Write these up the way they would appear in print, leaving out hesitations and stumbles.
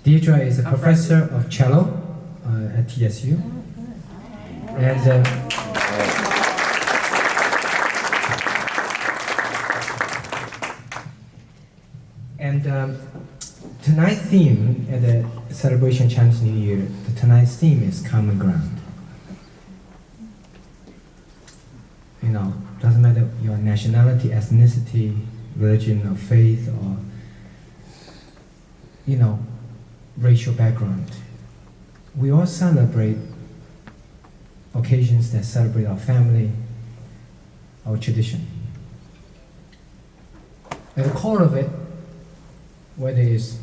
Deidre is a professor of cello at TSU. And tonight's theme at the celebration of Chinese New Year, tonight's theme is common ground. You know, doesn't matter your nationality, ethnicity, religion or faith, or, you know, racial background. We all celebrate occasions that celebrate our family, our tradition. At the core of it, whether it's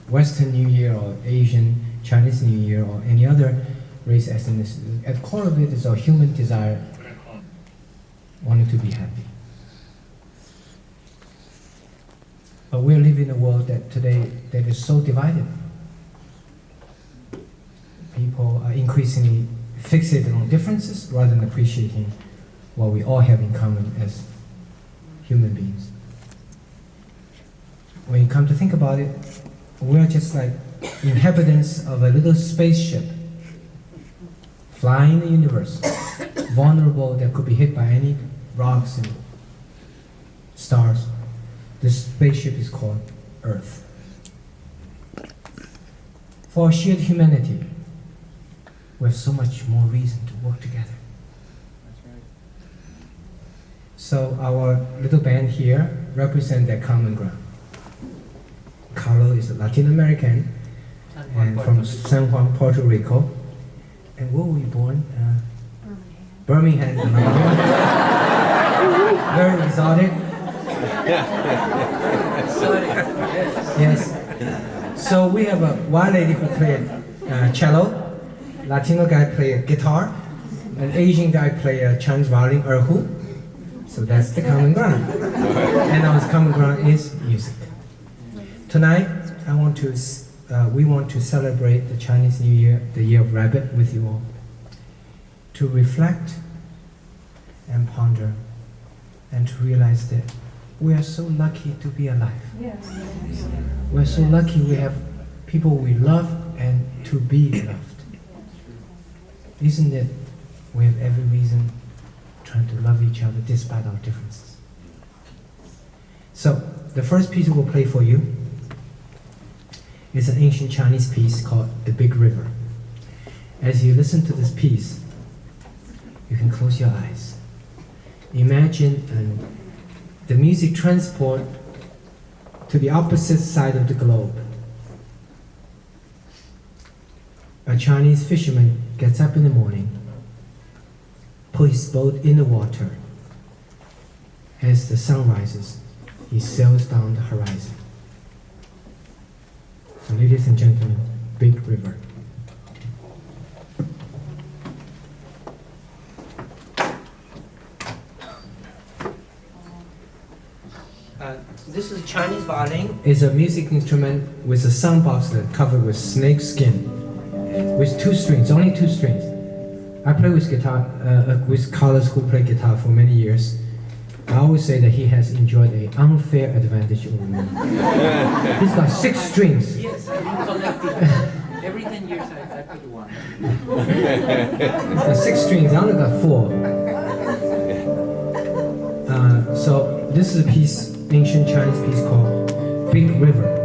Western New Year or Asian, Chinese New Year or any other race ethnicity, at the core of it is our human desire, wanting to be happy. But we live in a world that today that is so divided. People are increasingly fixated on differences rather than appreciating what we all have in common as human beings. When you come to think about it, we are just like inhabitants of a little spaceship flying in the universe, vulnerable, that could be hit by any rocks and stars. This spaceship is called Earth. For our shared humanity, we have so much more reason to work together. That's right. So our little band here represents that common ground. Carlos is a Latin American and from San Juan, Puerto Rico. And where were you born? Birmingham. Very exotic. Yes. So we have a white lady who played cello, Latino guy played guitar, an Asian guy played Chinese violin, Erhu. So that's the common ground. And our common ground is music. Tonight, we want to celebrate the Chinese New Year, the Year of Rabbit, with you all. To reflect and ponder and to realize that we are so lucky to be alive. Yes. We're so lucky we have people we love and to be loved. Isn't it? We have every reason trying to love each other despite our differences. So, the first piece we'll play for you is an ancient Chinese piece called The Big River. As you listen to this piece, you can close your eyes. Imagine the music transport to the opposite side of the globe. A Chinese fisherman gets up in the morning, puts his boat in the water. As the sun rises, he sails down the horizon. So ladies and gentlemen, Big River. This is Chinese violin. It's a music instrument with a sound box that covered with snake skin, with 2 strings, only 2 strings. I play with guitar, with Carlos, who played guitar for many years. I always say that he has enjoyed an unfair advantage over me. He's got 6 strings. Yes, I'm collecting. Every 10 years I put 1. He's got 6 strings, I only got 4. So this is a piece, ancient Chinese piece called Big River.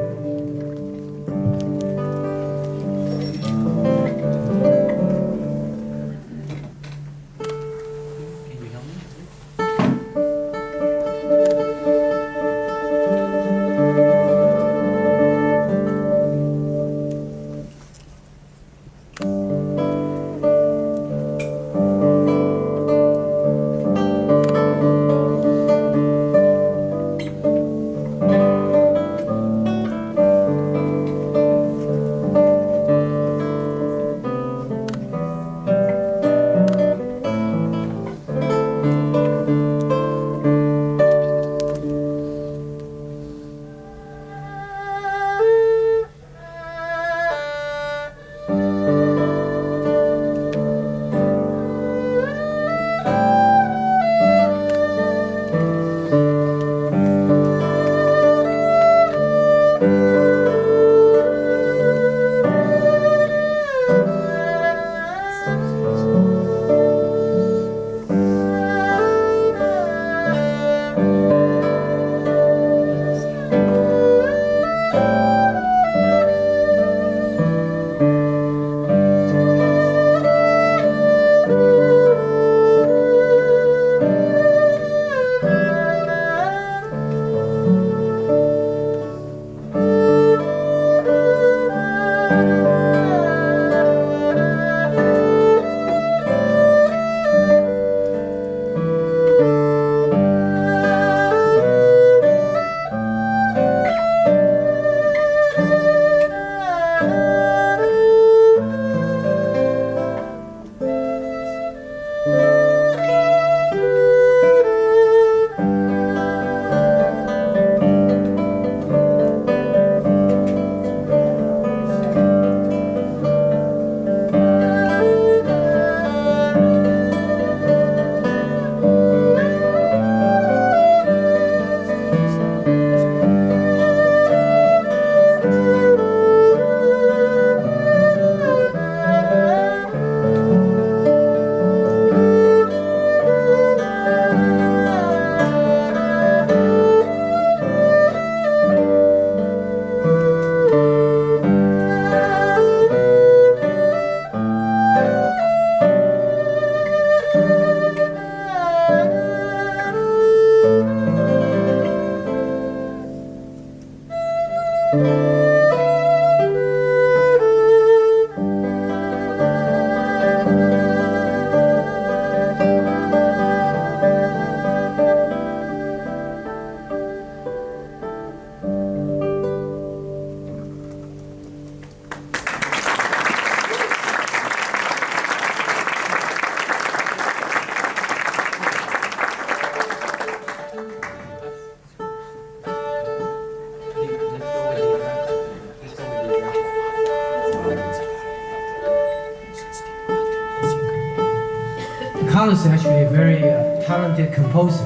Carlos is actually a very talented composer.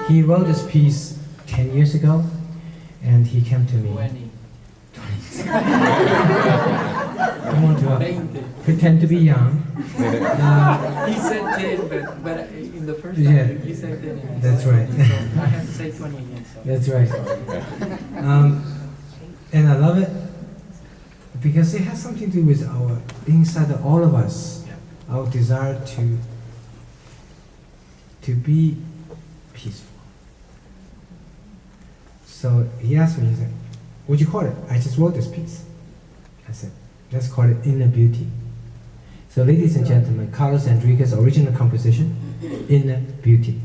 He wrote this piece 10 years ago, and he came to me. 20. Don't want to pretend to be young. He said 10, but in the first time Yeah. you said 10. And That's said right. 20, so I have to say 20 again. So. That's right. And I love it because it has something to do with our inside of all of us, our desire to be peaceful. So he asked me, he said, "What'd you call it?" I just wrote this piece. I said, "Let's call it Inner Beauty." So ladies and gentlemen, Carlos Enrique's original composition, Inner Beauty.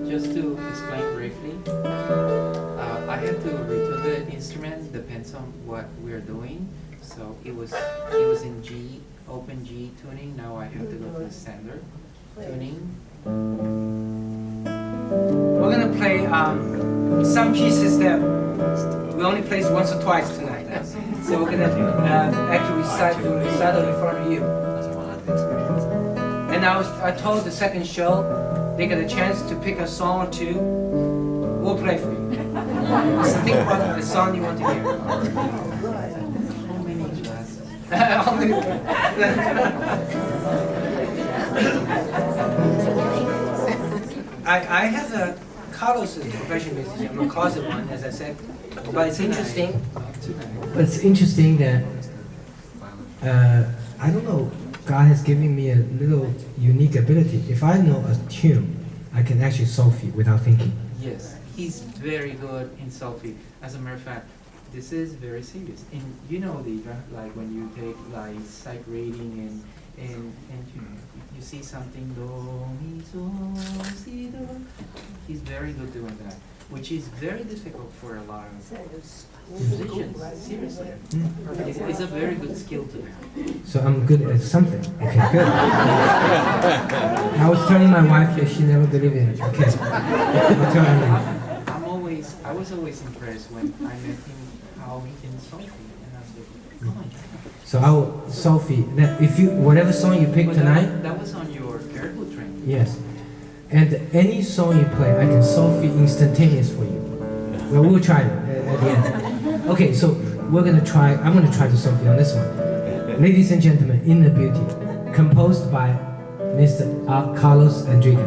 Just to explain briefly, I have to retune the instrument, depends on what we're doing. So it was in G, open G tuning. Now I have to go to the standard tuning. We're gonna play some pieces that we only played once or twice tonight. So we're gonna actually recite in front of you. And I told the second show they get a chance to pick a song or two. We'll play for you. So think about the song you want to hear. How many glasses? How many? I have a Carlos is a professional musician. I'm a closet one, as I said. But it's interesting. It's interesting that I don't know. God has given me a little unique ability. If I know a tune, I can actually solve it without thinking. Yes, he's very good in solfege. As a matter of fact, this is very serious. And you know, Deidre, like when you take like psych rating and you see something do, mi, so, si, do. He's very good doing that, which is very difficult for a lot of musicians. Seriously, it's a very good skill to have. So I'm good at something. Okay, good. I was telling my wife here, she never believed it. Okay. I'll tell her now. I was always impressed when I met him how he can solfege, and I was like, oh my god. So I will, Sophie, that if you whatever song you pick But tonight, that was on your Erhu training. yes, and any song you play, I can Sophie instantaneous for you. Well, we'll try it at the end. Okay, so we're gonna try. I'm gonna try to Sophie on this one. Ladies and gentlemen, Inner Beauty, composed by Mr. Carlos Enrique.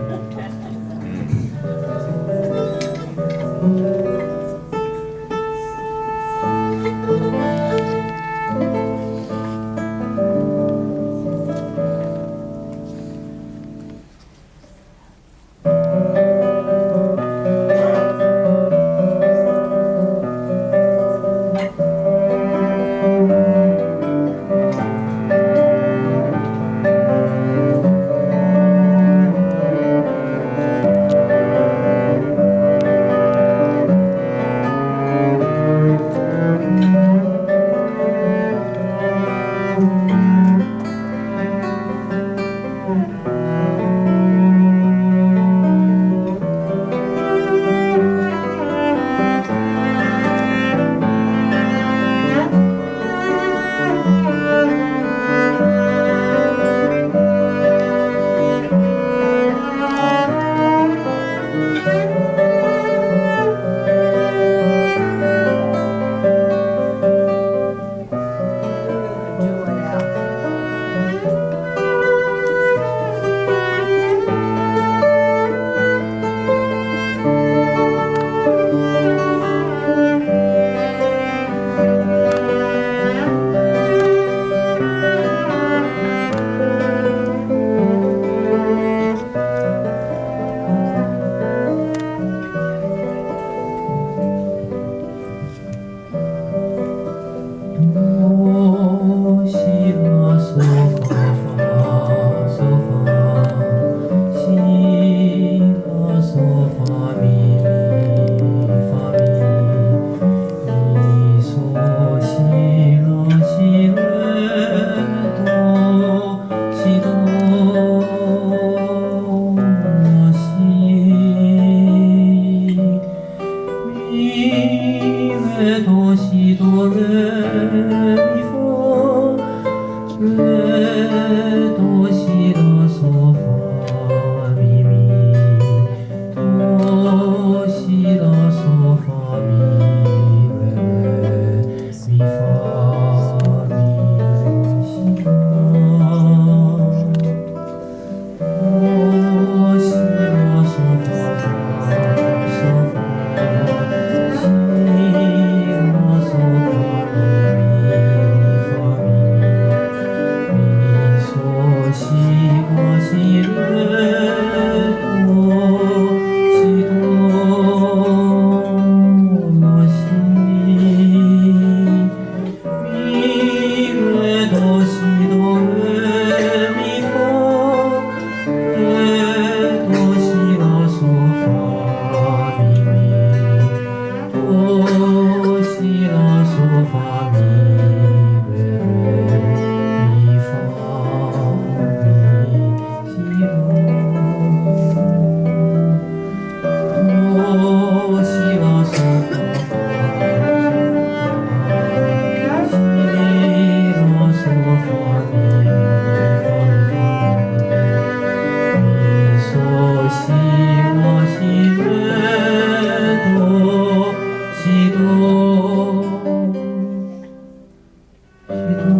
That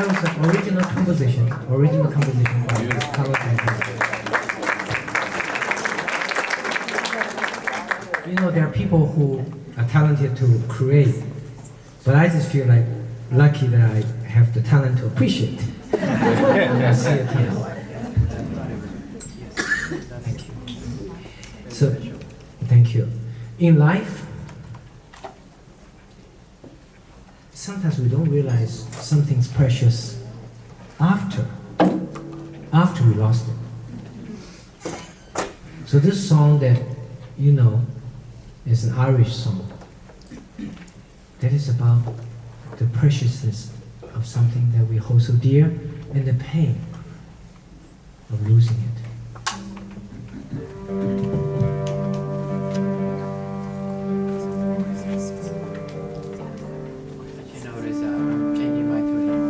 was an original composition by Carlos Enrique. You know, there are people who are talented to create, but I just feel like lucky that I have the talent to appreciate. When I see it here. Thank you. So, thank you. In life, sometimes we don't realize something's precious after we lost it. So this song that you know is an Irish song that is about the preciousness of something that we hold so dear and the pain of losing it. You notice I'm changing my tuning.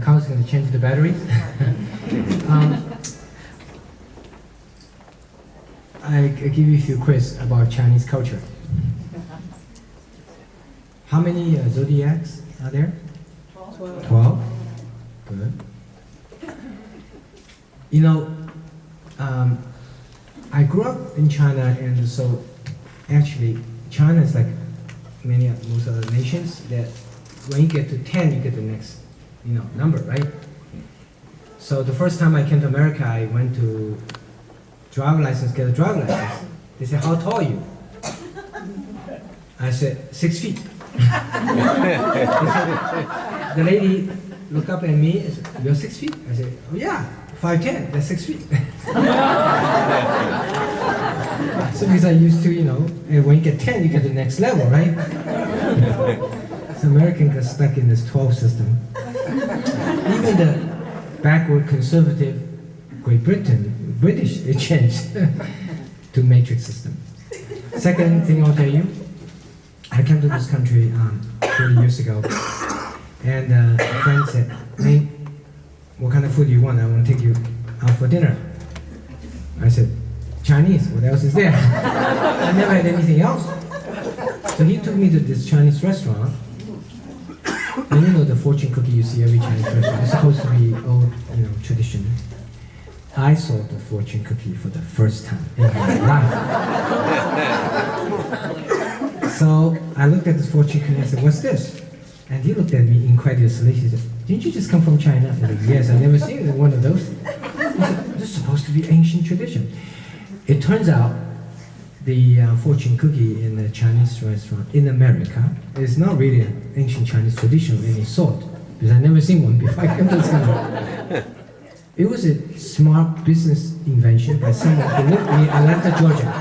Carl's going to change the batteries. I give you a few quiz about Chinese culture. How many zodiacs are there? 12. Good. You know, I grew up in China, and so actually China is like most other nations, that when you get to 10, you get the next number, right? So the first time I came to America, I went to driver license, get a driver license. They said, how tall are you? I said, 6 feet. The lady looked up at me and said, you're 6 feet? I said, oh yeah, 5'10", that's 6 feet. So because I used to, and when you get 10, you get the next level, right? So Americans got stuck in this 12 system. Even the backward conservative Great Britain, British, they changed to matrix system. Second thing I'll tell you, I came to this country 30 years ago, and a friend said, hey, what kind of food do you want? I want to take you out for dinner. I said, Chinese, what else is there? I never had anything else. So he took me to this Chinese restaurant, and the fortune cookie you see every Chinese restaurant, it's supposed to be old, tradition. I saw the fortune cookie for the first time in my life. So I looked at this fortune cookie and I said, what's this? And he looked at me incredulously. He said, didn't you just come from China? I said, yes, I've never seen one of those. He said, this is supposed to be ancient tradition. It turns out the fortune cookie in a Chinese restaurant in America is not really an ancient Chinese tradition of any sort, because I've never seen one before I came to this country. It was a smart business invention by someone who lived in Atlanta, Georgia.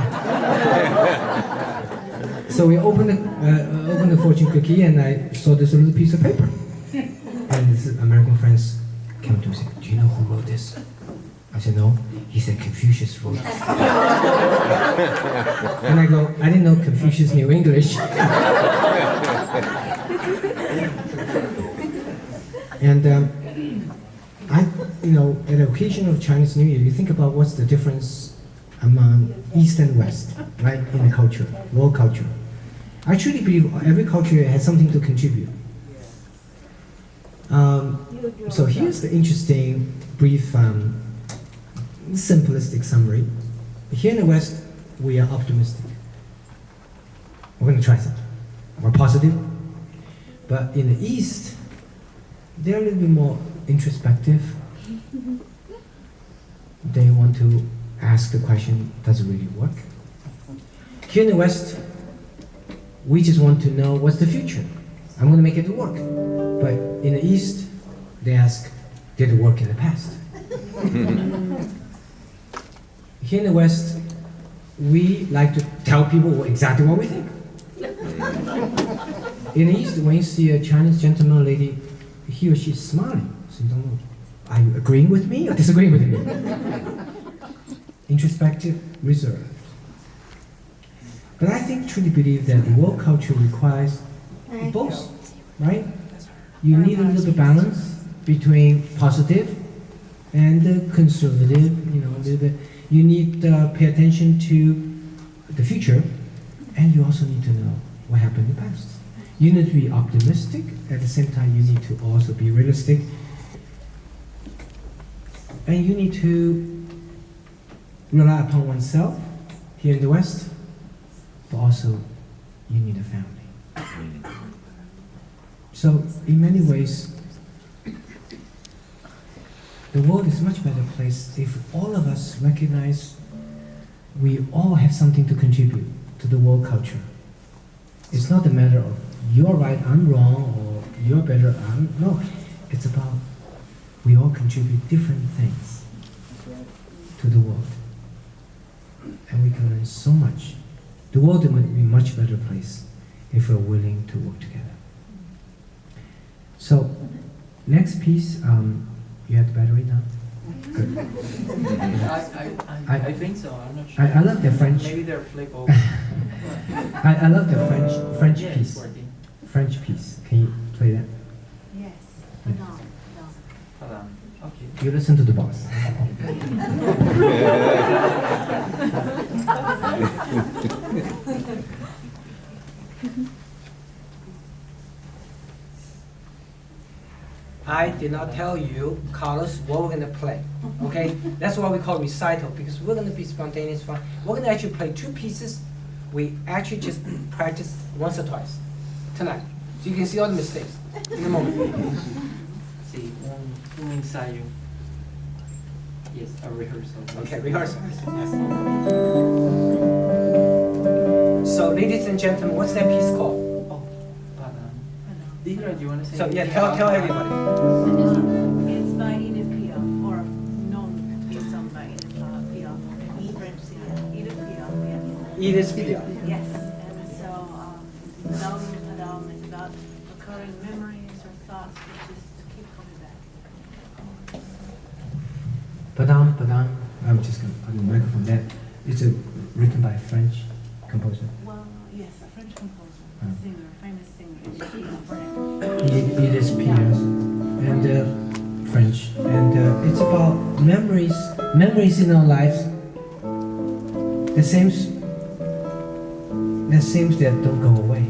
So we opened the fortune cookie, and I saw this little piece of paper. And this American friends came to me and said, do you know who wrote this? I said, no. He said, Confucius wrote it. And I go, I didn't know Confucius knew English. And at the occasion of Chinese New Year, you think about what's the difference among East and West, right, in the culture, world culture. I truly believe every culture has something to contribute. So here's the interesting, brief, simplistic summary. Here in the West, we are optimistic. We're going to try something. We're positive. But in the East, they're a little bit more introspective. They want to ask the question, does it really work? Here in the West, we just want to know what's the future. I'm going to make it work. But in the East, they ask, did it work in the past? Here in the West, we like to tell people exactly what we think. In the East, when you see a Chinese gentleman or lady, he or she is smiling. So you don't know, are you agreeing with me or disagreeing with me? Introspective, reserved. But I truly believe that the world culture requires both, right? You need a little bit of balance between positive and conservative, a little bit. You need to pay attention to the future, and you also need to know what happened in the past. You need to be optimistic, at the same time you need to also be realistic. And you need to rely upon oneself here in the West, but also you need a family. So in many ways, the world is a much better place if all of us recognize we all have something to contribute to the world culture. It's not a matter of you're right, I'm wrong, or you're better, no. It's about we all contribute different things to the world. And we can learn so much. The world would be a much better place if we're willing to work together. So, next piece, you have the battery now? Good. I think so, I'm not sure. I love the French. Maybe they're flip over. I love the French Yeah, piece. 14. French piece. Can you play that? Yes. Yeah. No. Hold on. Okay. You listen to the boss. I did not tell you, Carlos, what we're gonna play. Okay? That's why we call recital, because we're gonna be spontaneous fun. We're gonna actually play two pieces. We actually just practice once or twice tonight. So you can see all the mistakes in a moment. Sí, un ensayo. Yes, a rehearsal. Okay, rehearsal. Yes. So, ladies and gentlemen, what's that piece called? Oh, Deidre, do you want to say? So, yeah, anything tell about everybody. It's by Edith Piaf, or known to be sung by Edith Piaf, and French singer. Edith Piaf, yes. Edith Piaf. Yes, and so Madame is about recurring memories or thoughts that just keep coming back. Padam, padam. I'm just going to put the microphone there. It's written by a French composer. Well, yes, a French composer, Oh. singer, famous singer, Edith Piaf. Edith Piaf and French. And it's about memories in our lives. The seems that don't go away.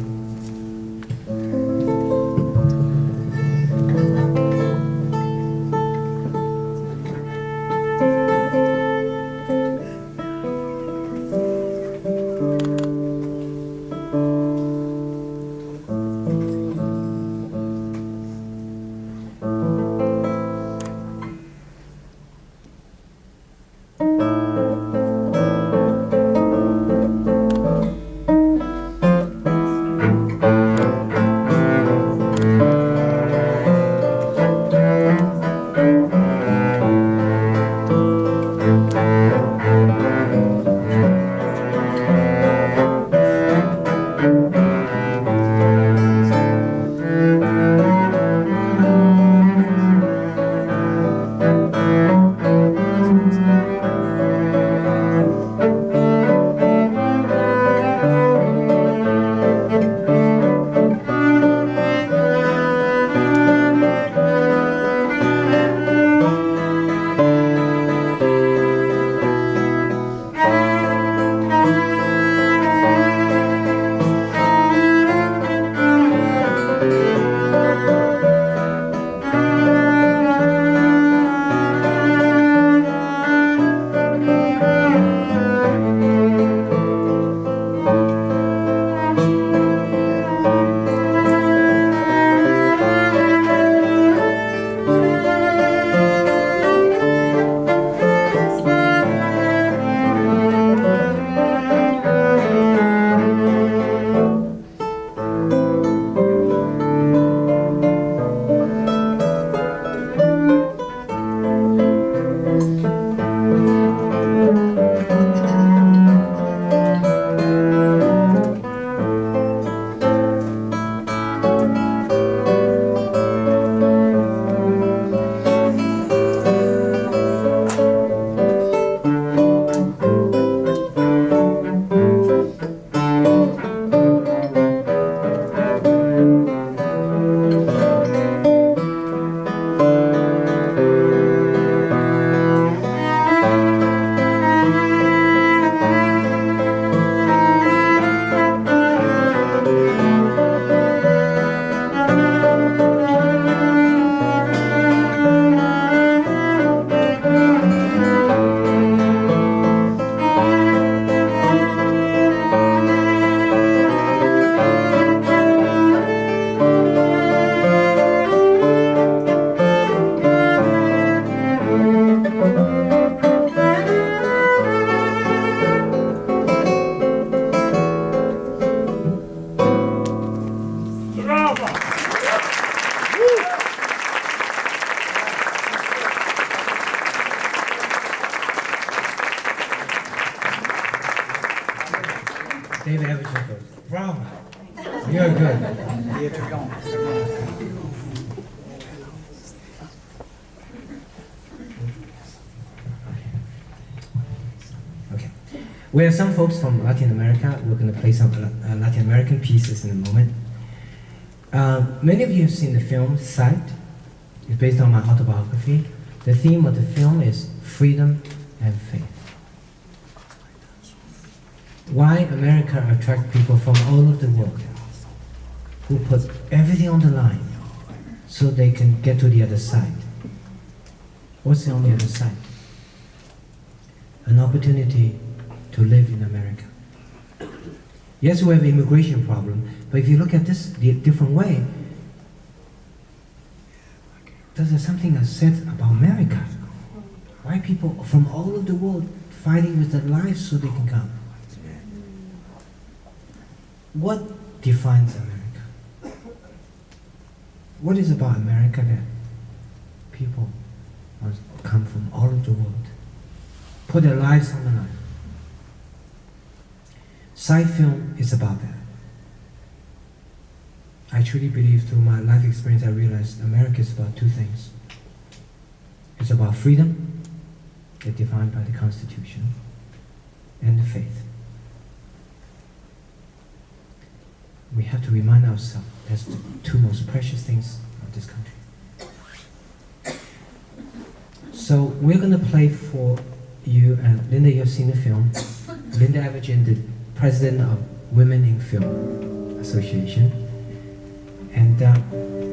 David Emerson goes, bravo. You're good. Okay. We have some folks from Latin America. We're going to play some Latin American pieces in a moment. Many of you have seen the film Sight. It's based on my autobiography. The theme of the film is freedom and faith. Why America attracts people from all over the world who put everything on the line so they can get to the other side. What's on the other side? An opportunity to live in America. Yes, we have an immigration problem, but if you look at this the different way, there's something said about America. Why people from all over the world fighting with their lives so they can come? What defines America? What is about America that people must come from all over the world, put their lives on the line? Side film is about that. I truly believe through my life experience I realized America is about two things. It's about freedom, it's defined by the Constitution, and the faith. We have to remind ourselves that's the two most precious things of this country. So we're going to play for you, and Linda, you have seen the film. Linda Evergen, the president of Women in Film Association. And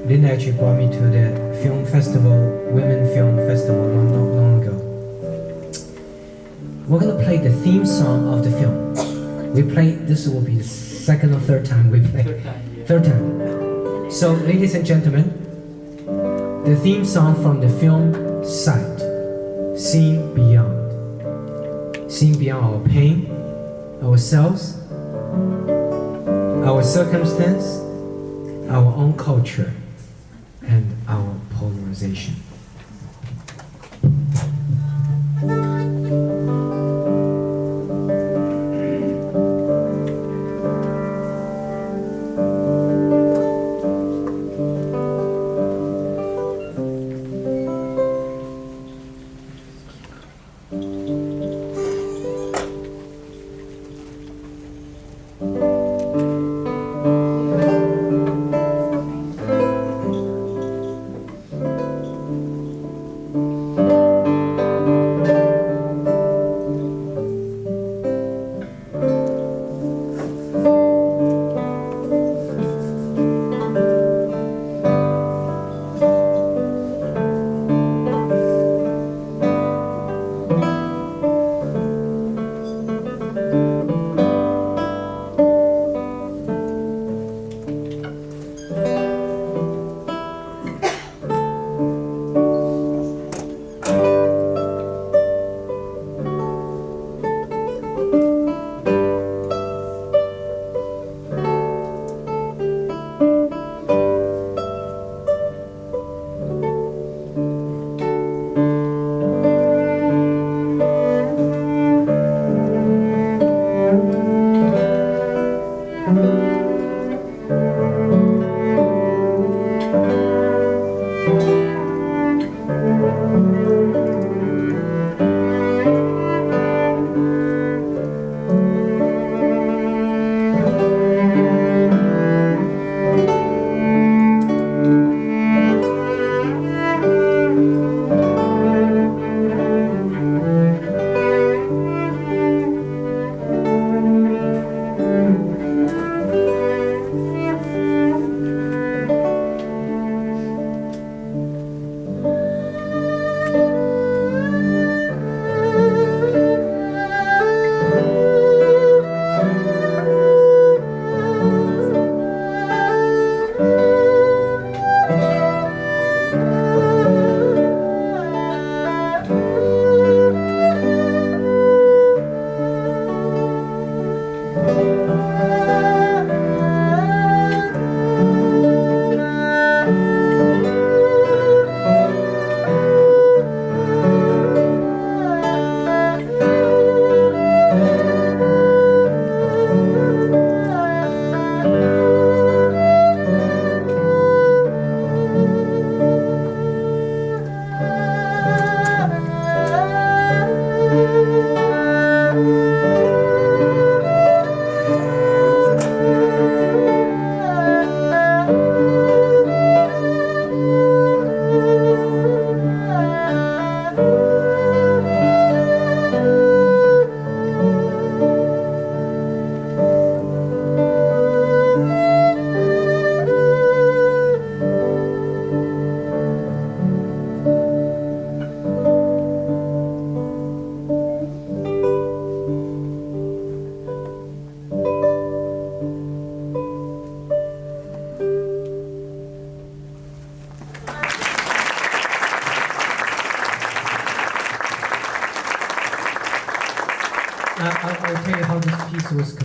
Linda actually brought me to the film festival, Women Film Festival, long ago. We're going to play the theme song of the film. This will be the second or third time we play. Third time, yeah. Third time. So, ladies and gentlemen, the theme song from the film Sight, Seeing Beyond. Seeing beyond our pain, ourselves, our circumstance, our own culture, and our polarization.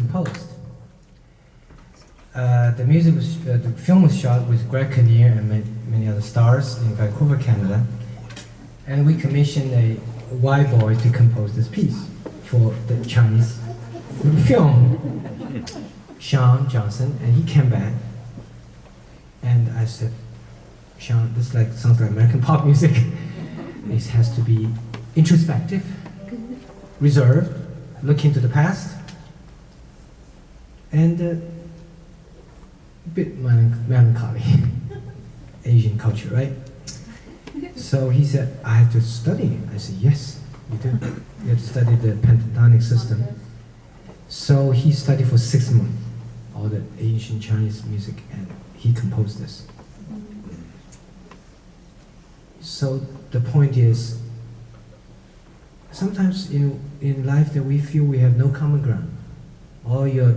composed. The music was, the film was shot with Greg Kinnear and many other stars in Vancouver, Canada, and we commissioned a white boy to compose this piece for the Chinese film, Sean Johnson, and he came back, and I said, Sean, this sounds like American pop music. It has to be introspective, reserved, look into the past, and a bit melancholy. Asian culture, right? So he said, I have to study. I said, yes, you do. You have to study the pentatonic system. So he studied for 6 months, all the ancient Chinese music, and he composed this. So the point is, sometimes in life that we feel we have no common ground. Or you're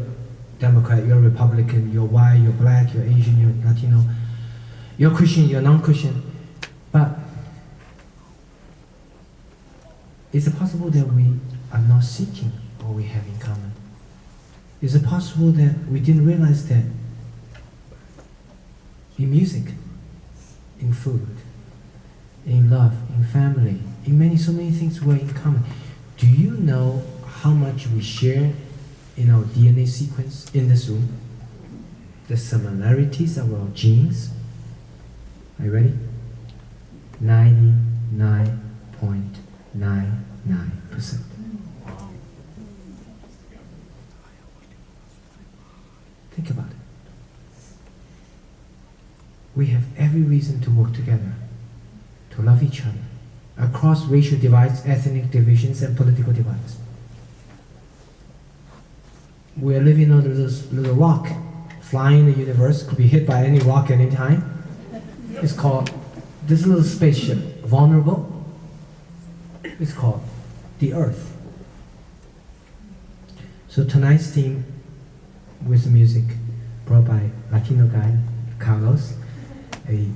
Democrat, you're Republican, you're white, you're black, you're Asian, you're Latino, you're Christian, you're non-Christian. But is it possible that we are not seeking what we have in common? Is it possible that we didn't realize that in music, in food, in love, in family, in so many things we're in common? Do you know how much we share in our DNA sequence in this room? The similarities of our genes. Are you ready? 99.99%. Think about it. We have every reason to work together, to love each other, across racial divides, ethnic divisions, and political divides. We are living on this little rock, flying in the universe, could be hit by any rock at any time. It's called, this little spaceship, vulnerable. It's called the Earth. So tonight's theme with music brought by Latino guy, Carlos, a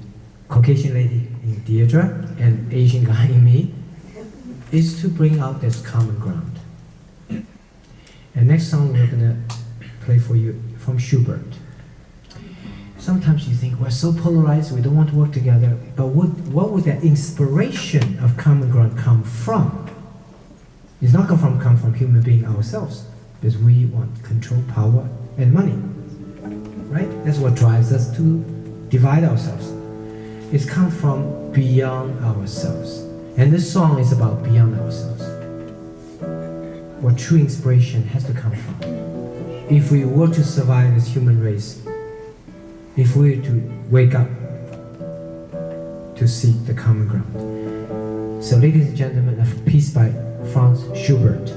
Caucasian lady in Deidre, and Asian guy in me, is to bring out this common ground. And next song we're gonna play for you from Schubert. Sometimes you think we're so polarized, we don't want to work together, but what would that inspiration of common ground come from? It's not come from human being ourselves, because we want control, power, and money, right? That's what drives us to divide ourselves. It's come from beyond ourselves. And this song is about beyond ourselves. What true inspiration has to come from. If we were to survive as human race, if we were to wake up to seek the common ground. So ladies and gentlemen, a piece by Franz Schubert.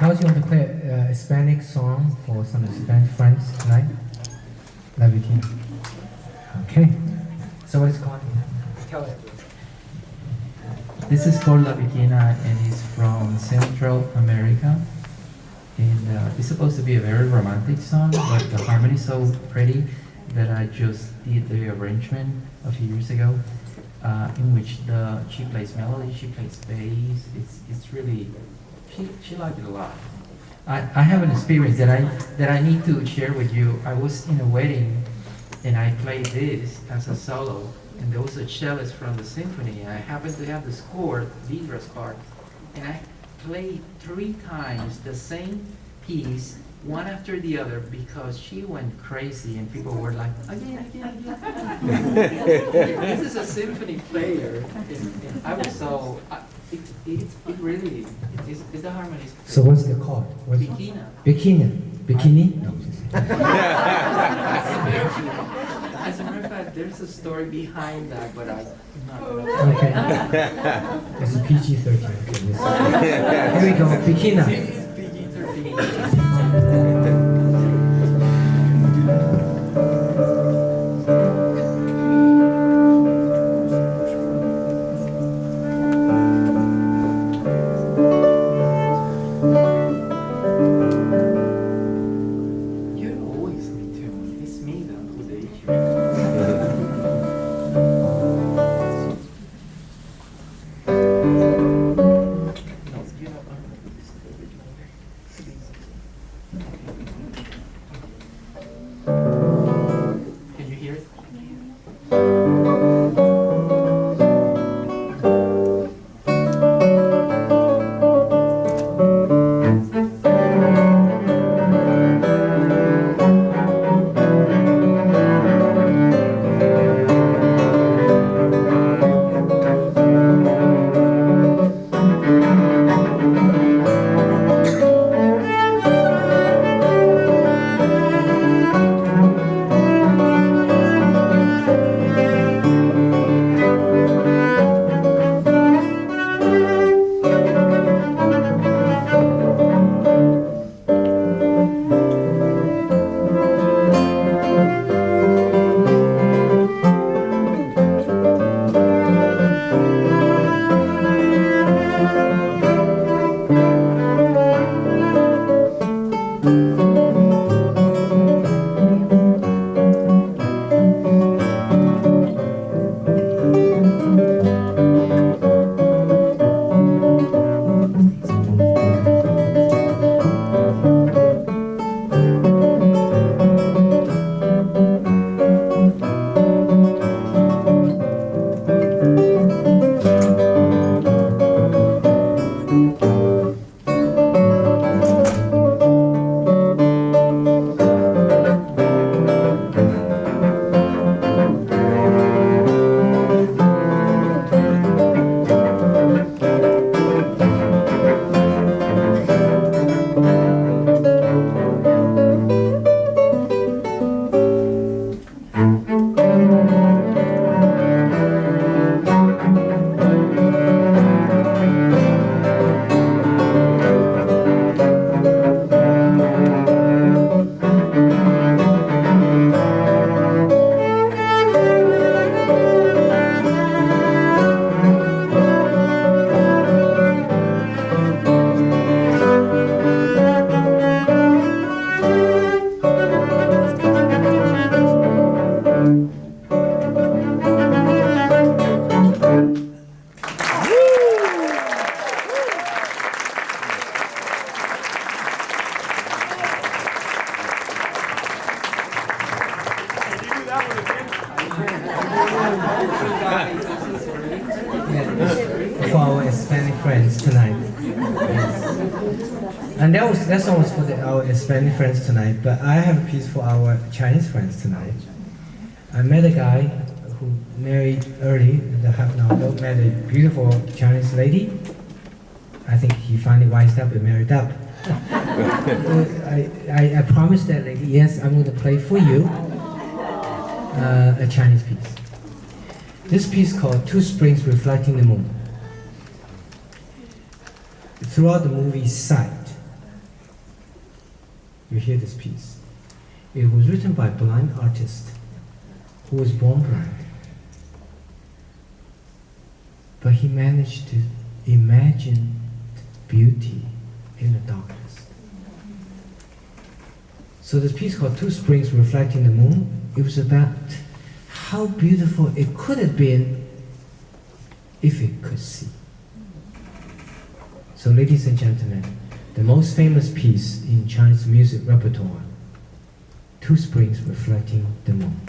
Carlos, you want to play a Hispanic song for some Hispanic friends tonight? La Viquina. Okay. So what is it called? Tell it. This is called La Viquina and it's from Central America. And it's supposed to be a very romantic song, but the harmony is so pretty that I just did the arrangement a few years ago, in which she plays melody, she plays bass. It's really, she liked it a lot. I have an experience that I need to share with you. I was in a wedding and I played this as a solo, and there was a cellist from the symphony, and I happened to have the score, Deidre's part, and I played 3 times the same piece, one after the other, because she went crazy and people were like, again. This is a symphony player, and I was so, it really, it's the harmonies. So what's the chord? Bikina. Bikini. Bikini? No. As a matter of fact, there's a story behind that, but I'm not gonna. Okay. This is PG-13. Okay, here we go. Bikina. PG-13. Yeah, for our Hispanic friends tonight. Yes. And that song was for our Hispanic friends tonight, but I have a piece for our Chinese friends tonight. I met a guy who married early, half an hour ago, met a beautiful Chinese lady. I think he finally wised up and married up. I promised that lady, yes, I'm going to play for you a Chinese piece. This piece called Two Springs Reflecting the Moon. Throughout the movie Sight, you hear this piece. It was written by a blind artist who was born blind. But he managed to imagine beauty in the darkness. So this piece called Two Springs Reflecting the Moon, it was about how beautiful it could have been if it could see. So ladies and gentlemen, the most famous piece in Chinese music repertoire, Two Springs Reflecting the Moon.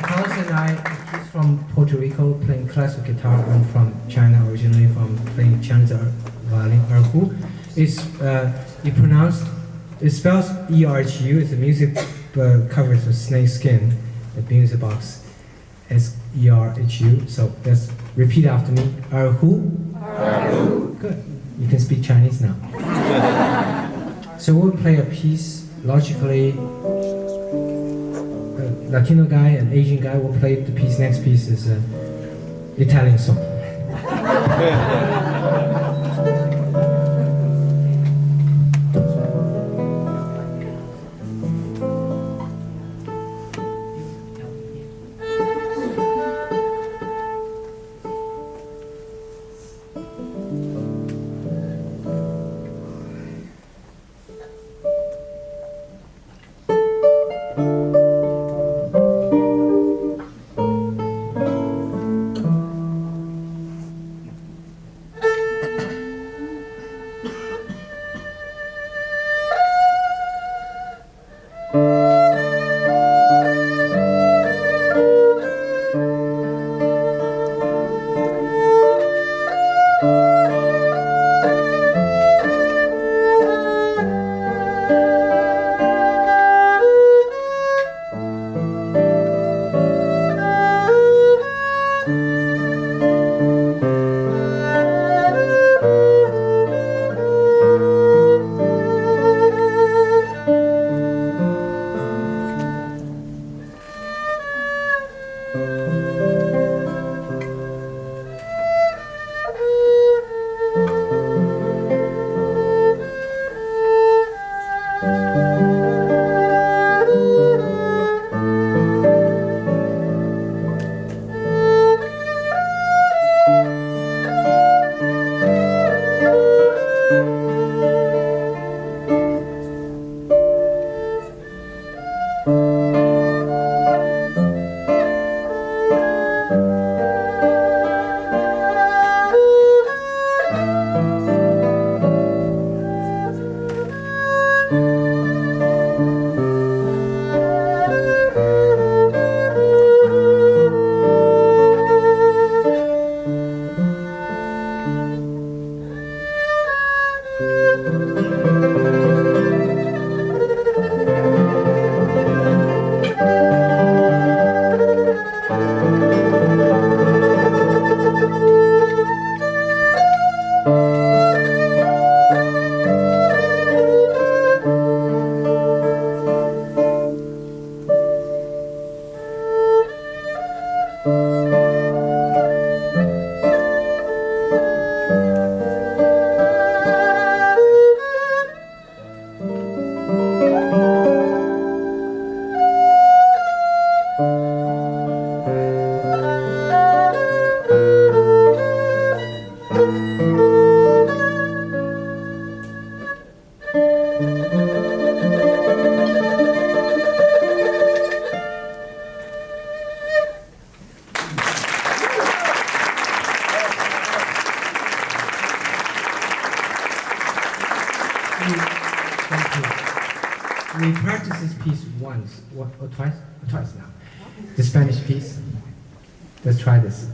Carlos and I, he's from Puerto Rico playing classical guitar. I'm from China originally, from playing Chinese violin, Erhu. It spells E-R-H-U. It's a music covers with snake skin, the music box, S-E-R-H-U. So let's repeat after me. Erhu. Erhu. Good. You can speak Chinese now. So we'll play a piece logically. Latino guy and Asian guy will play the piece. Next piece is an Italian song. We practice this piece once, or twice? Twice now. The Spanish piece. Let's try this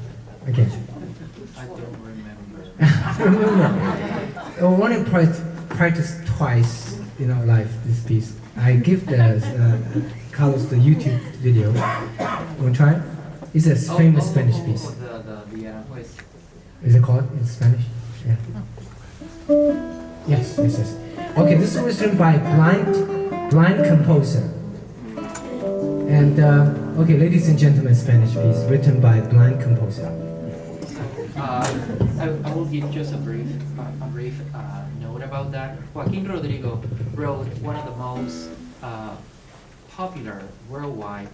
again. I don't remember. I want to practice twice in our life this piece. I give Carlos the YouTube video. Want to try it? It's a famous Spanish piece. The Aranjuez. Is it called in Spanish? Yeah. Yes. Okay, this was written by blind composer. And okay, ladies and gentlemen, Spanish piece written by blind composer. I will give just a brief note about that. Joaquin Rodrigo wrote one of the most popular worldwide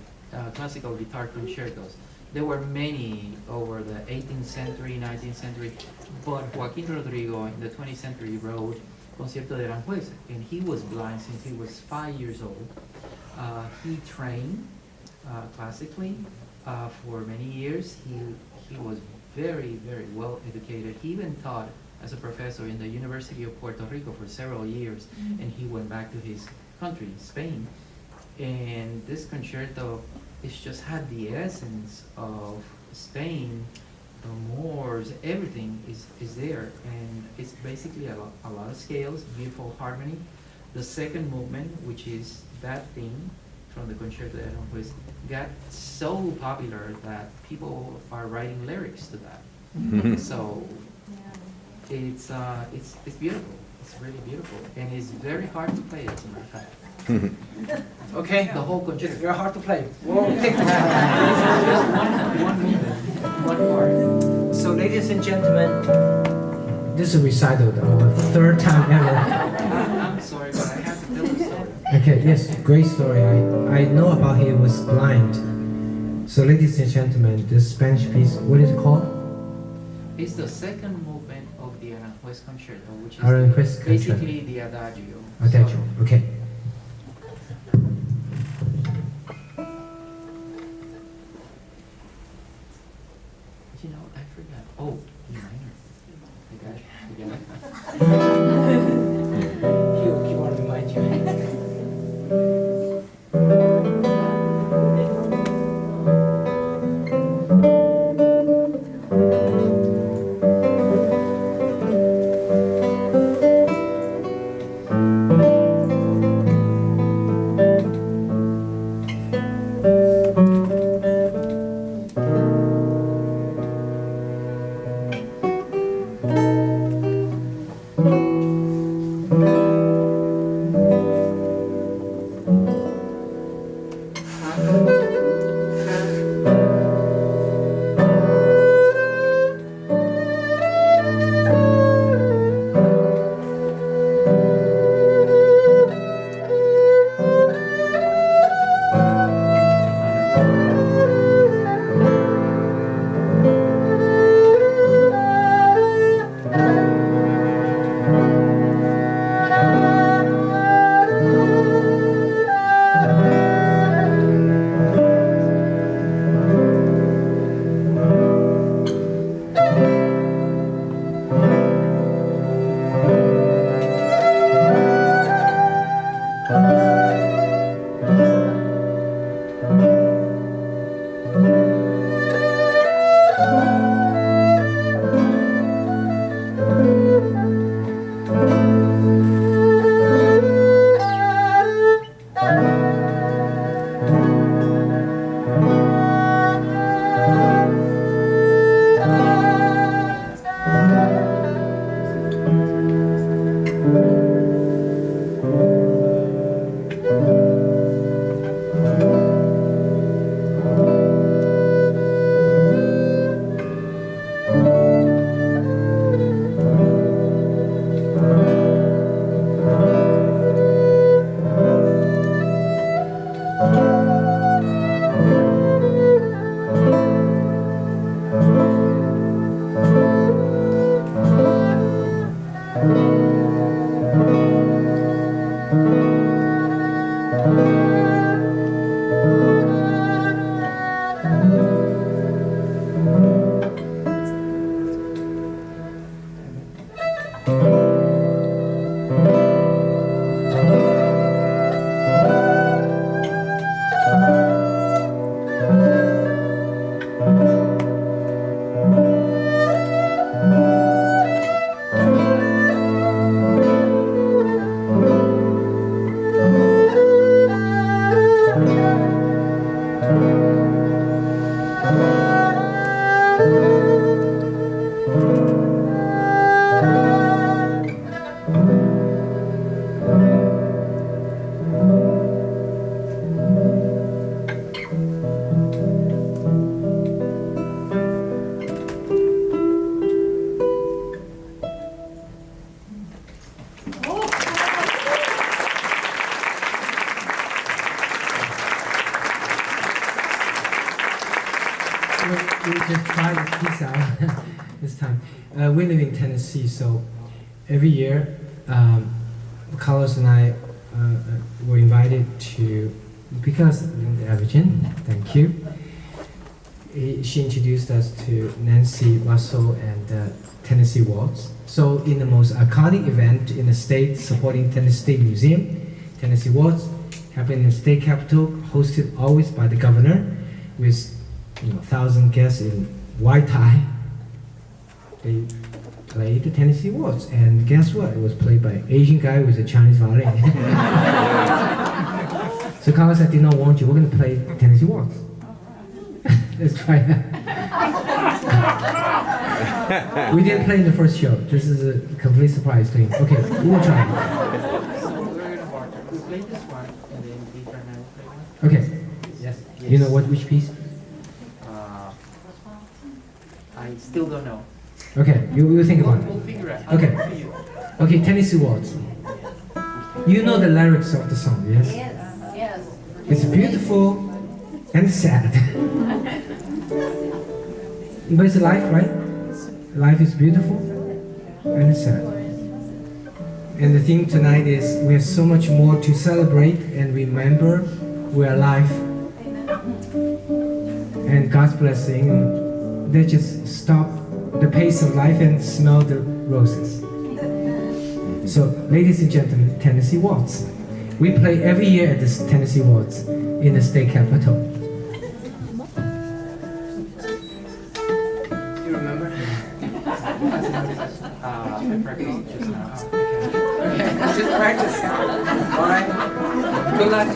classical guitar concertos. There were many over the 18th century, 19th century, but Joaquin Rodrigo in the 20th century wrote Concierto de Aranjuez, and he was blind since he was 5 years old. He trained classically for many years. He was very, very well educated. He even taught as a professor in the University of Puerto Rico for several years, and he went back to his country, Spain. And this concerto, it's just had the essence of Spain, the Moors, everything is there, and it's basically a lot of scales, beautiful harmony. The second movement, which is that theme from the Concerto de Aranjuez, got so popular that people are writing lyrics to that. So it's beautiful. It's really beautiful, and it's very hard to play, as a matter of fact. Okay, The whole it's concerto. very hard to play. We'll take the Just one movement, one part. So, ladies and gentlemen, this is a recital, our third time ever. I'm sorry, but I have to tell the story. Okay, yes, great story. I know about he was blind. So, ladies and gentlemen, this Spanish piece, what is it called? It's the second movement of the Aranjuez concerto, which is Aranjuez concerto. basically the adagio. Adagio, okay. You know, I forgot. Oh, E minor. I got it. You got it. He want to remind you. We just try this piece out this time. We live in Tennessee, so every year, Carlos and I were invited to, because Linda Evergen, thank you. She introduced us to Nancy Russell and Tennessee Waltz. So in the most iconic event in the state supporting Tennessee State Museum, Tennessee Waltz happened in the state capitol, hosted always by the governor, with 1,000 guests in white tie. They played the Tennessee Waltz, and guess what? It was played by an Asian guy with a Chinese violin. So Carlos, I did not want you. We're going to play Tennessee Waltz. Let's try that. We didn't play in the first show. This is a complete surprise to him. Okay, we'll try. So we're gonna barter. We play this one, and then Deidre and I will play one. Okay. Yes. You know which piece? I still don't know. Okay, you think about We'll it. figure out. Okay. I'll for you. Okay, Tennessee Waltz. You know the lyrics of the song, yes? Yes. It's beautiful and sad. But it's life, right? Life is beautiful and sad. And the theme tonight is we have so much more to celebrate and remember we're alive. And God's blessing, they just stop the pace of life and smell the roses. So, ladies and gentlemen, Tennessee Waltz. We play every year at this Tennessee Waltz in the state capitol. You remember? I practiced just now. Okay, just practice. All right. Good luck.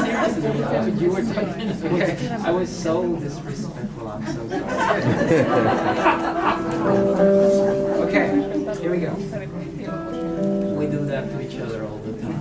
Seriously, you were talking. Okay, I was so disrespectful. I'm so sorry. Okay, here we go. We do that to each other all the time.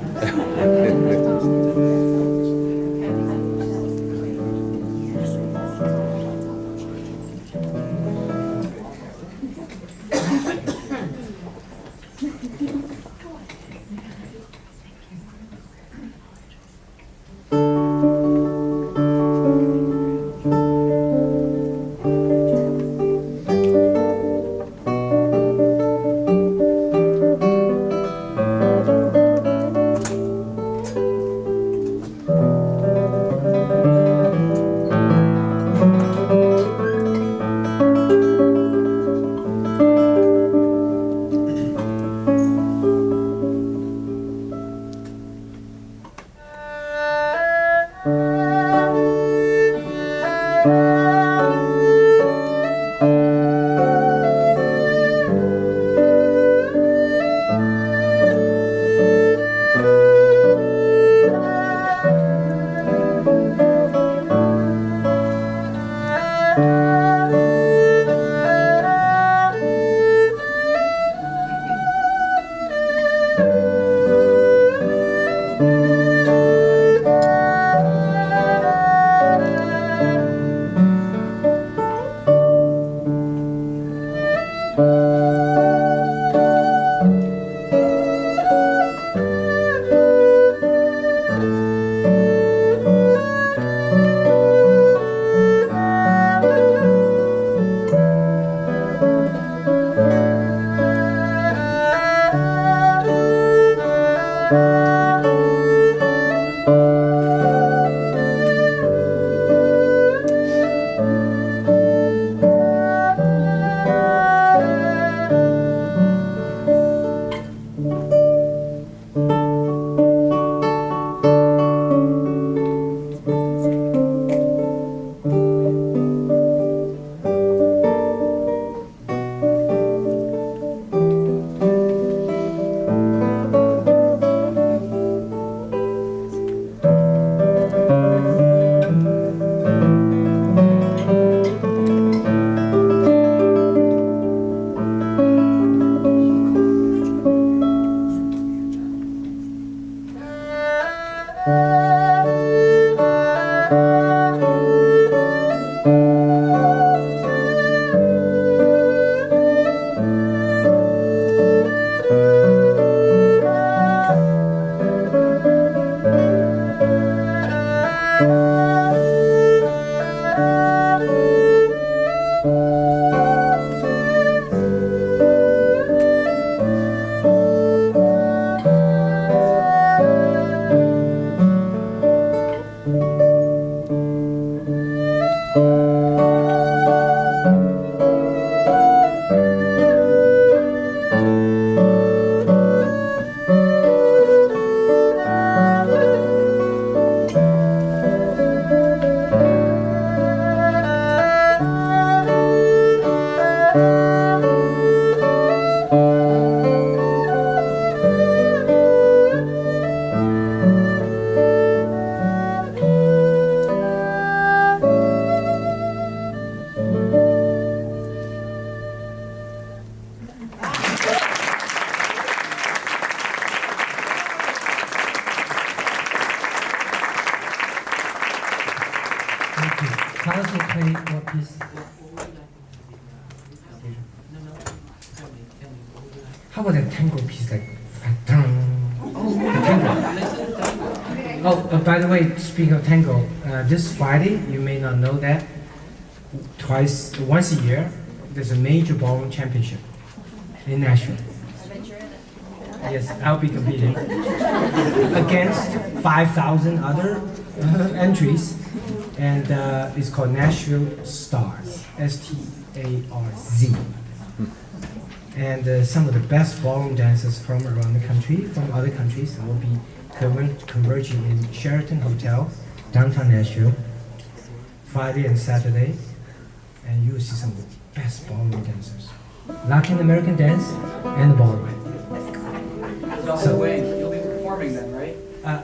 Thank you. Carlos will play what piece? How about a tango piece like the tango? Oh, by the way, speaking of tango, this Friday, you may not know that, once a year, there's a major ballroom championship in Nashville. Yes, I'll be competing against 5,000 other entries, and it's called Nashville Stars, S-T-A-R-Z. And some of the best ballroom dancers from around the country, from other countries, will be converging in Sheraton Hotel, downtown Nashville, Friday and Saturday, and you will see some of the best ballroom dancers. Latin American dance and ballroom. Dr. Wang, you'll be performing then, right?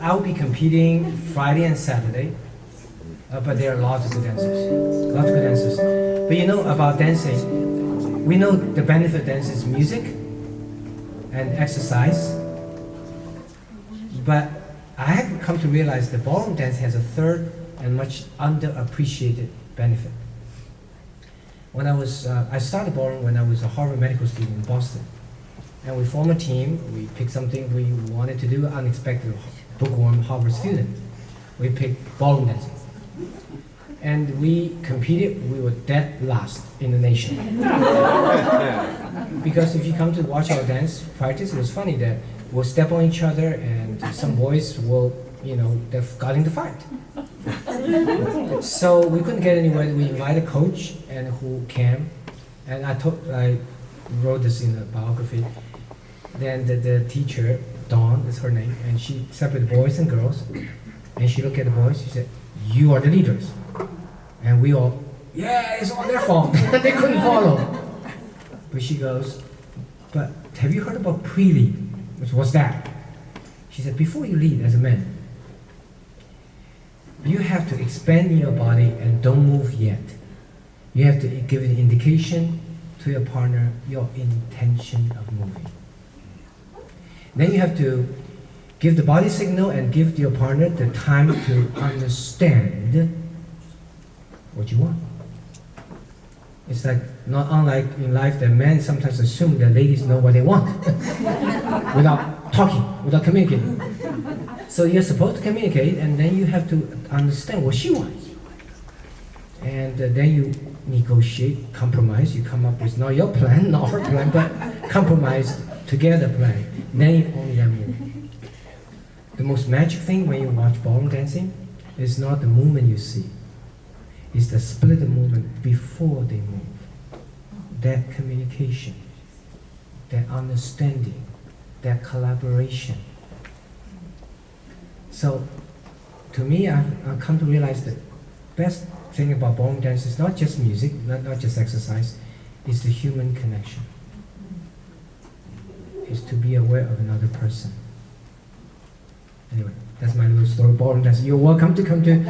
I'll be competing Friday and Saturday, but there are lots of good dancers. Lots of good dancers. But you know about dancing, we know the benefit of dance is music and exercise. But I have come to realize that ballroom dance has a third and much underappreciated benefit. When I started ballroom when I was a Harvard medical student in Boston. And we formed a team, we picked something we wanted to do, unexpected bookworm Harvard student. We picked ballroom dancing. And we competed, we were dead last in the nation. Because if you come to watch our dance practice, it was funny that we'll step on each other and some boys will, they got into fight. So we couldn't get anywhere. We invited a coach and who came, and I wrote this in the biography. Then the teacher, Dawn is her name, and she separated boys and girls, and she looked at the boys, she said, "You are the leaders." And we all, yeah, it's all their fault. They couldn't follow. But she goes, "But have you heard about pre-lead?" Which was that? She said, "Before you lead as a man, you have to expand your body and don't move yet. You have to give an indication to your partner your intention of moving. Then you have to give the body signal and give your partner the time to understand what you want." It's like not unlike in life that men sometimes assume that ladies know what they want without talking, without communicating. So you're supposed to communicate, and then you have to understand what she wants. And then you negotiate, compromise, you come up with not your plan, not her plan, but compromise together plan. Then you only then move. The most magic thing when you watch ballroom dancing is not the movement you see. It's the split movement before they move. That communication, that understanding, that collaboration. So, to me, I've come to realize that best thing about ballroom dance is not just music, not just exercise, it's the human connection. It's to be aware of another person. Anyway, that's my little story, ballroom dance. You're welcome to come to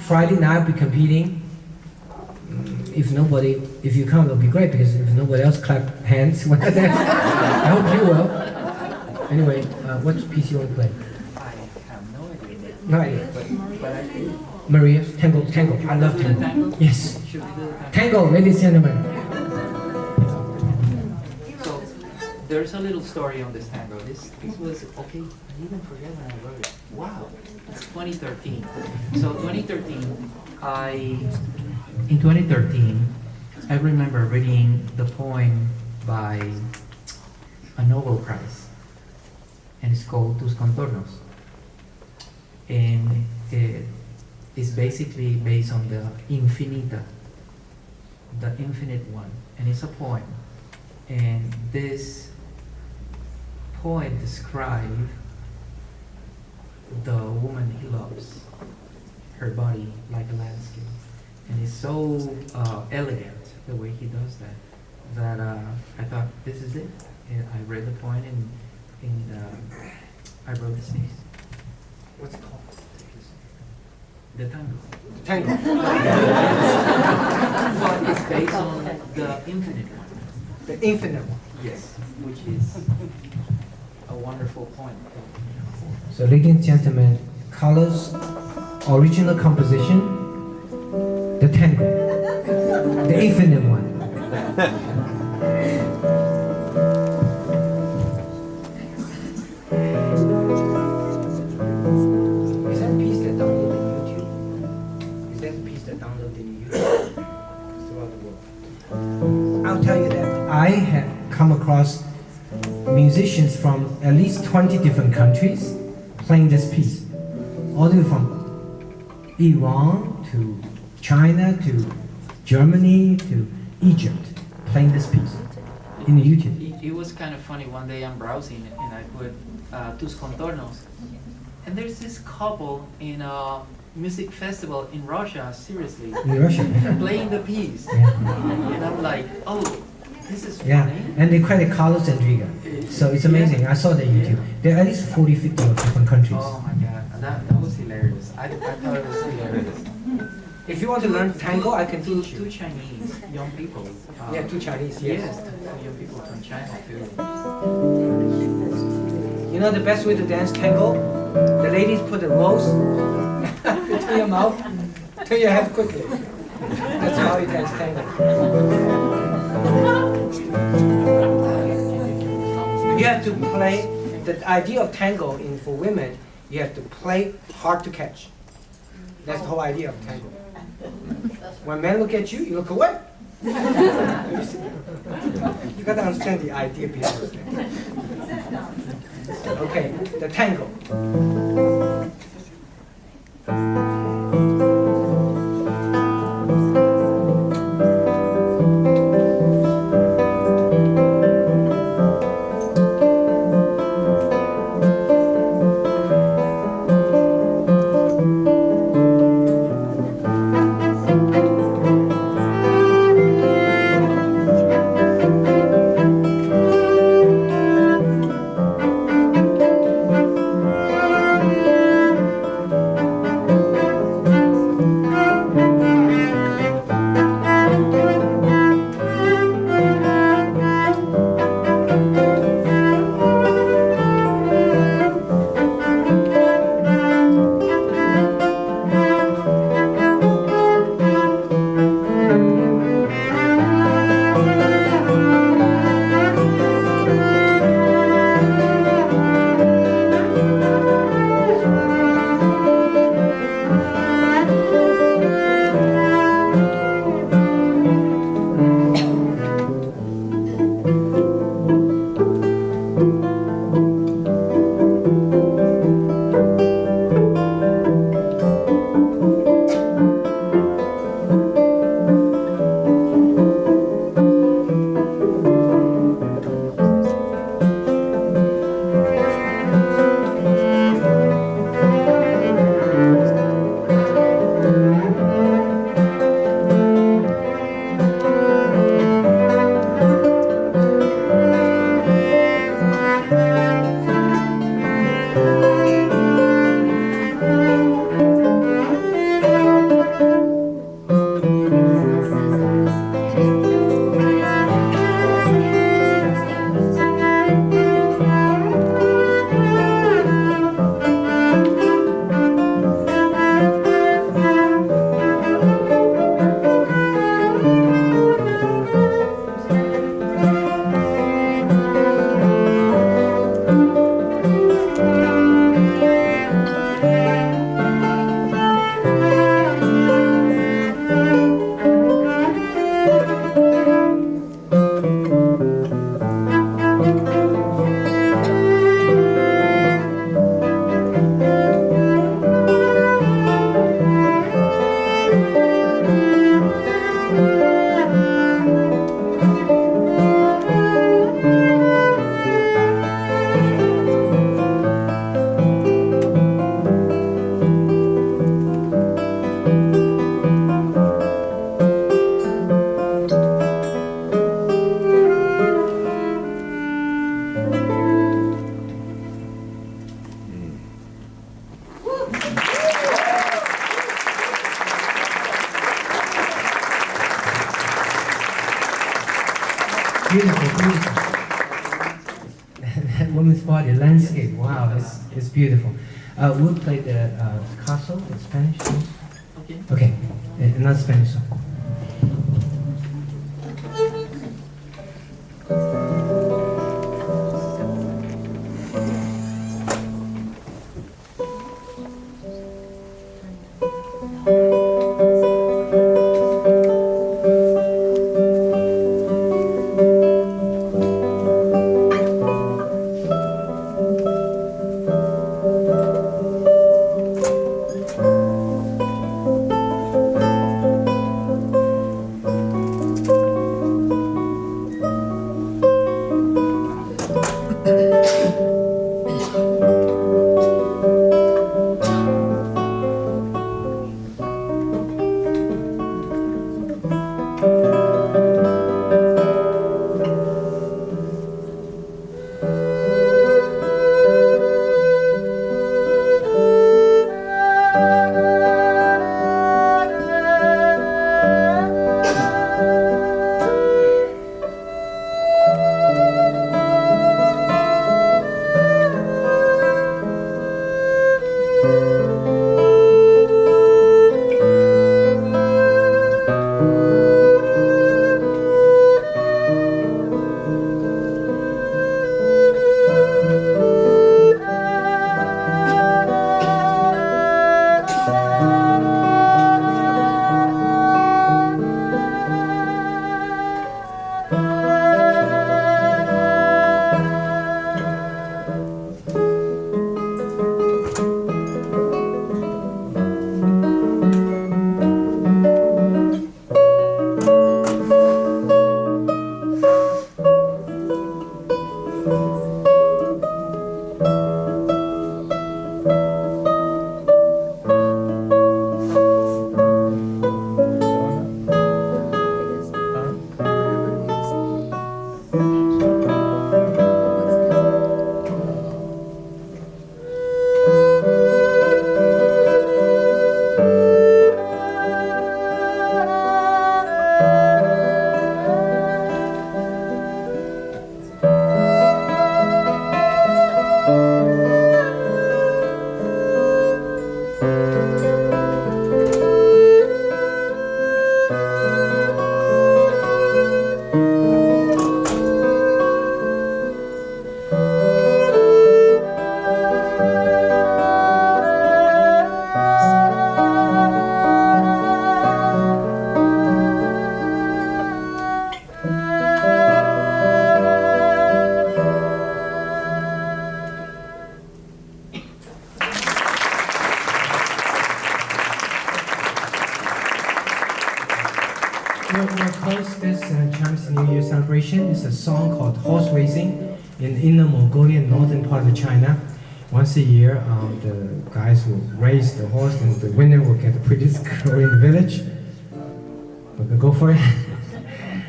Friday night, I'll be competing. If you come, it'll be great, because if nobody else clap hands when I dance, I hope you will. Anyway, what piece you want to play? I have no idea. No idea. But I think. Maria, tango. I love tango. Tango? Yes. Should we do the tango? Tango, ladies and gentlemen. So, there's a little story on this tango. This was, okay, I even forget when I wrote it. Wow, it's 2013. So 2013, in 2013, I remember reading the poem by a Nobel Prize, and it's called Tus Contornos. And it is basically based on the infinita, the infinite one, and it's a poem. And this poet describes the woman he loves, her body like a landscape. And it's so elegant the way he does that, I thought, this is it. And I read the poem and I wrote this piece. What's it called? The tango. Tango. But it's based on the infinite one. The infinite one. Yes, which is a wonderful point. So, ladies and gentlemen, Carlos' original composition, the tango, the infinite one. Is that a piece that downloaded in YouTube? Is that a piece that downloaded in YouTube throughout the world? I'll tell you that I have come across musicians from at least 20 different countries playing this piece, all the way from Iran to China to Germany to Egypt, playing this piece in the YouTube. It was kind of funny. One day I'm browsing and I put Tus Contornos, and there's this couple in a music festival in Russia, seriously, In Russia. playing the piece. Yeah. And I'm like, oh, this is funny. Yeah, and they credit Carlos Enrique. So it's amazing. I saw the YouTube. There are at least 40, 50 of different countries. Oh my god, that was hilarious. I thought it was hilarious. If you want to learn tango, I can Two teach you. Chinese young people. Yeah, two Chinese, Yes, yes. two young people from China too. You know the best way to dance tango? The ladies put the rose into your mouth, turn your head quickly. That's how you dance tango. You have to play, the idea of tango for women, you have to play hard to catch. That's the whole idea of tango. When men look at you, you look away. You gotta understand the idea behind this thing. Okay, the tango. Beautiful, beautiful. That woman's body, landscape, wow, it's beautiful. We'll play the Picasso in Spanish. Please. Okay. Okay, another Spanish song. We'll close this Chinese New Year celebration. It's a song called Horse Racing in Inner Mongolia, northern part of China. Once a year, the guys will race the horse, and the winner will get the prettiest girl in the village. We'll go for it.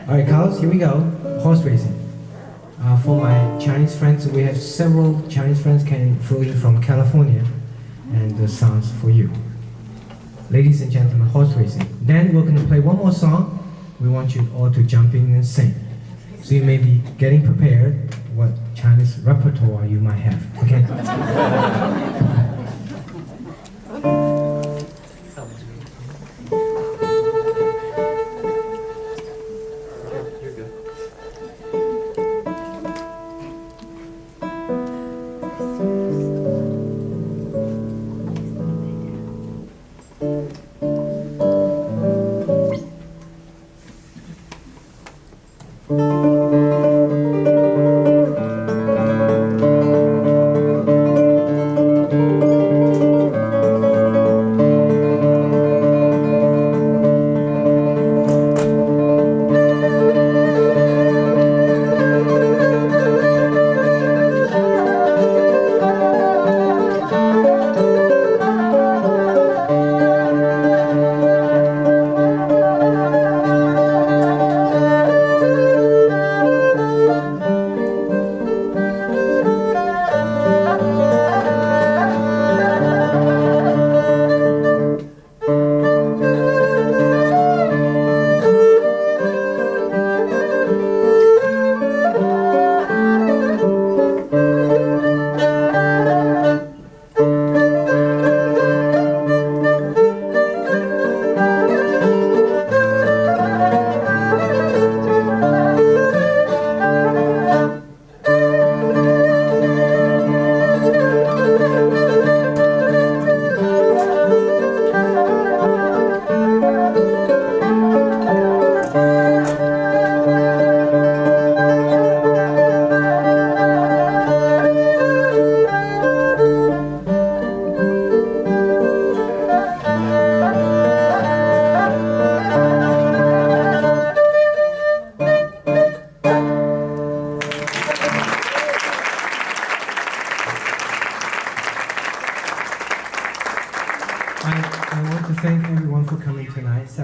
All right, Carlos, here we go. Horse racing. For my Chinese friends, we have several Chinese friends came flew in from California, and the songs for you. Ladies and gentlemen, horse racing. Then we're going to play one more song. We want you all to jump in and sing. So you may be getting prepared what Chinese repertoire you might have. Okay? You're good.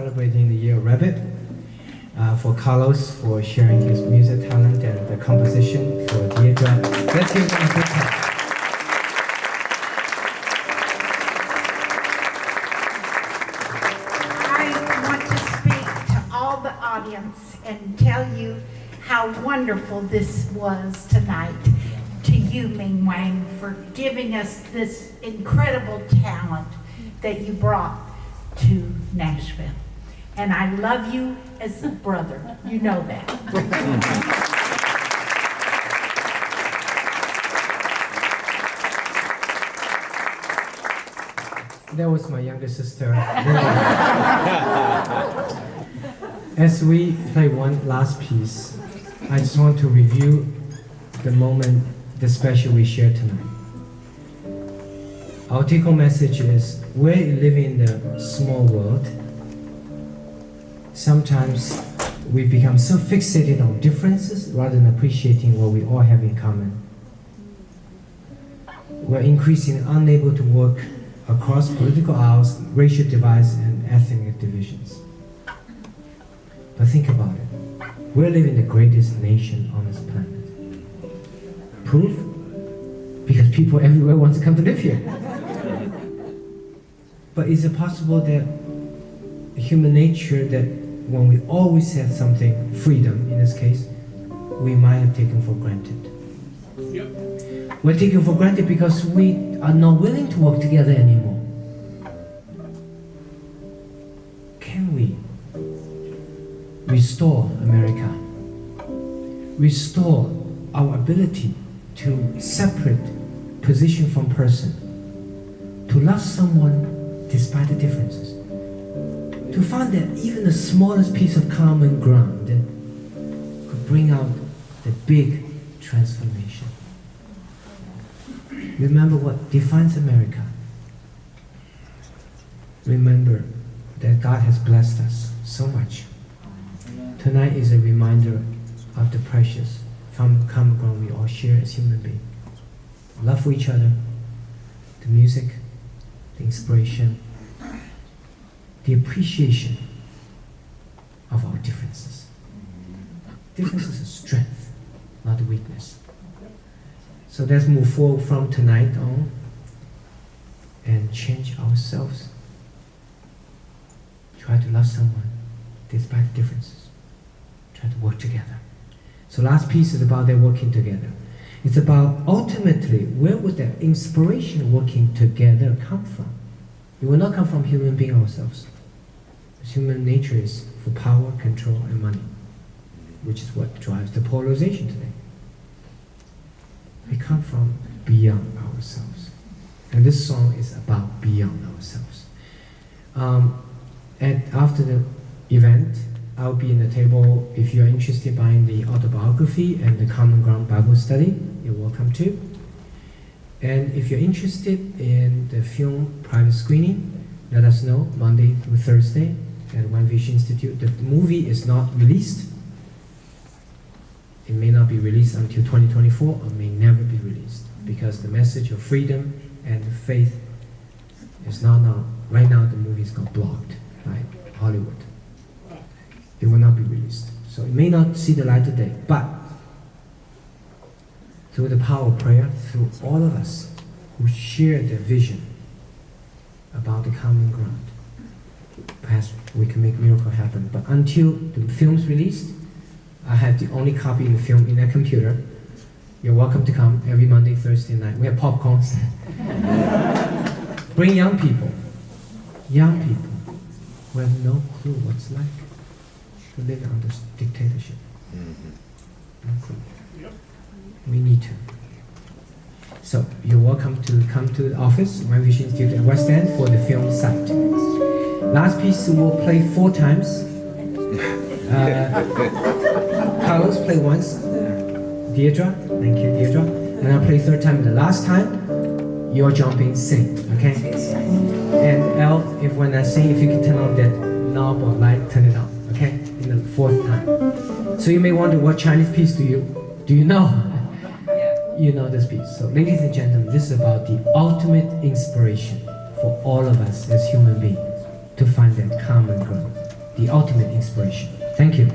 celebrating the Year of Rabbit. For Carlos for sharing his music talent and the composition. For Deidre, let's give them a big hand. I want to speak to all the audience and tell you how wonderful this was tonight. To you, Ming Wang, for giving us this incredible talent that you brought to Nashville. And I love you as a brother. You know that. That was my younger sister. As we play one last piece, I just want to review the moment, the special we shared tonight. Our take-home message is, we're living in a small world. Sometimes we become so fixated on differences rather than appreciating what we all have in common. We're increasingly unable to work across political aisles, racial divides, and ethnic divisions. But think about it. We're living in the greatest nation on this planet. Proof? Because people everywhere want to come to live here. But is it possible that human nature, that when we always have something, freedom in this case, we might have taken for granted? Yep. We're taken for granted because we are not willing to work together anymore. Can we restore America? Restore our ability to separate position from person, to love someone despite the differences, to find that even the smallest piece of common ground could bring out the big transformation. Remember what defines America. Remember that God has blessed us so much. Tonight is a reminder of the precious common ground we all share as human beings. Love for each other, the music, the inspiration, the appreciation of our differences. Differences are strength, not weakness. So let's move forward from tonight on and change ourselves. Try to love someone despite differences. Try to work together. So last piece is about their working together. It's about ultimately, where would that inspiration working together come from? It will not come from human being ourselves. Human nature is for power, control, and money, which is what drives the polarization today. We come from beyond ourselves. And this song is about beyond ourselves. After the event, I'll be in the table. If you're interested in buying the autobiography and the Common Ground Bible study, you're welcome to. And if you're interested in the film private screening, let us know Monday through Thursday at One Vision Institute. The movie is not released. It may not be released until 2024 or may never be released because the message of freedom and faith is not now. Right now the movie is got blocked by Hollywood. It will not be released. So it may not see the light of day, but through the power of prayer, through all of us who share the vision about the common ground, perhaps we can make miracle happen. But until the film's released, I have the only copy of the film in that computer. You're welcome to come every Monday, Thursday night. We have popcorn. Bring young people who have no clue what's like to live under dictatorship. No clue. We need to. So you're welcome to come to the office, One Vision Institute at West End for the film site. Last piece we'll play 4 times. Carlos play once. Deidre, thank you, Deidre. And I'll play 3rd time. The last time, you're jumping, sing, okay? And L, if when I sing, if you can turn on that knob or light, turn it on, okay? In the 4th time. So you may wonder, what Chinese piece do you know? You know this piece. So ladies and gentlemen, this is about the ultimate inspiration for all of us as human beings to find that common ground. the ultimate inspiration. Thank you.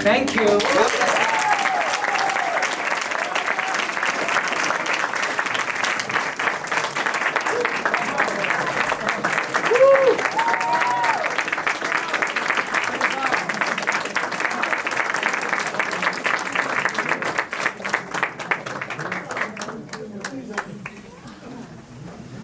Thank you.